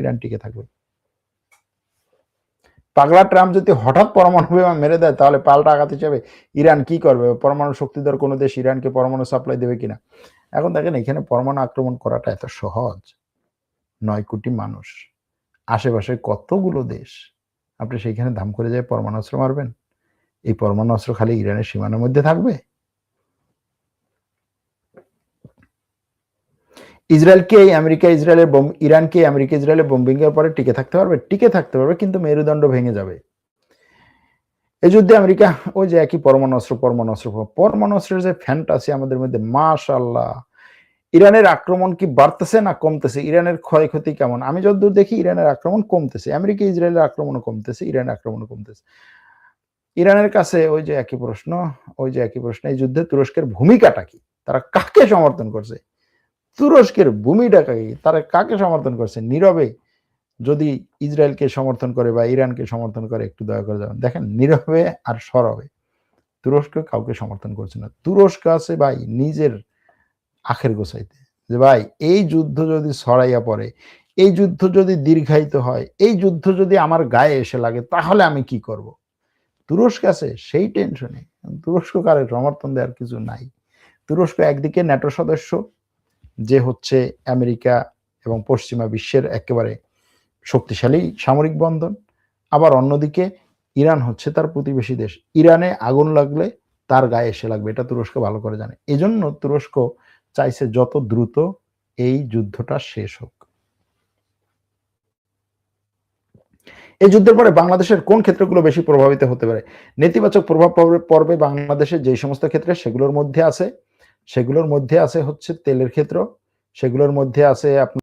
Iran টিকে থাকবে। পাগলা ট্রাম্প যদি হঠাৎ পরমাণু বিমান মেরে দেয় তাহলে পাল্টা আঘাত হিসেবে ইরান কি করবে? পরমাণু শক্তিধর কোনো দেশ ইরানকে পরমাণু সাপ্লাই দেবে কিনা? এখন দেখেন এখানে পরমাণু আক্রমণ করাটা এত সহজ। 9 কোটি মানুষ, আশেপাশে কতগুলো দেশ, আপনি সেইখানে দাম করে যায় পরমাণু অস্ত্র মারবেন? এই পরমাণু অস্ত্র খালি ইরানের সীমানার মধ্যে থাকবে? ইসরায়েলকে আমেরিকা ইসরায়েলের ইরানকে আমেরিকা ইসরায়েলের বোম্বিং এর পরে টিকে থাকতে পারবে? টিকে থাকতে পারবে, কিন্তু মেরুদণ্ড ভেঙে যাবে। এই যুদ্ধে আমেরিকা ওই যে একই পরমাণু অস্ত্রের যে ফ্যান্টাসি আমাদের মধ্যে, মাশাআল্লাহ। ইরানের আক্রমণ কি বাড়তেছে না কমতেছে? ইরানের ক্ষয়ক্ষতি কেমন? আমি যতদূর দেখি ইরানের আক্রমণ কমতেছে, আমেরিকা ইসরায়েলের আক্রমণও কমতেছে, ইরানের আক্রমণও কমতেছে। ইরানের কাছে ওই যে একই প্রশ্ন, এই যুদ্ধে তুরস্কের ভূমিকাটা কি? তারা কাকে সমর্থন করছে? তুরস্কের ভূমিকাটা কি? তারা কাকে সমর্থন করছে? নীরবে যদি ইসরায়েলকে সমর্থন করে বা ইরানকে সমর্থন করে, একটু দয়া করে যাবেন দেখেন, নীরবে আর সরবে। তুরস্ক কাউকে সমর্থন করছে না। তুরস্ক আছে ভাই নিজের আখের গোছাইতে, যে ভাই এই যুদ্ধ যদি ছড়াইয়া পড়ে, এই যুদ্ধ যদি দীর্ঘায়িত হয়, এই যুদ্ধ যদি আমার গায়ে এসে লাগে, তাহলে আমি কি করব? তুরস্ক আছে সেই টেনশনে। তুরস্ক কারে সমর্থন দেওয়ার কিছু নাই। তুরস্ক একদিকে ন্যাটো সদস্য, যে হচ্ছে আমেরিকা এবং পশ্চিমা বিশ্বের একেবারে শক্তিশালী সামরিক বন্ধন, আবার অন্যদিকে ইরান হচ্ছে তার প্রতিবেশী দেশ। ইরানে আগুন লাগলে তার গায়ে এসে লাগবে, এটা তুরস্ক ভালো করে জানে। এজন্য তুরস্ক চাইছে যত দ্রুত এই যুদ্ধটা শেষ হোক। এই যুদ্ধের পরে বাংলাদেশের কোন ক্ষেত্রগুলো বেশি প্রভাবিত হতে পারে? নেতিবাচক প্রভাব পড়বে বাংলাদেশের যে সমস্ত ক্ষেত্রে, সেগুলোর মধ্যে আছে হচ্ছে তেলের ক্ষেত্র, সেগুলোর মধ্যে আছে আপনার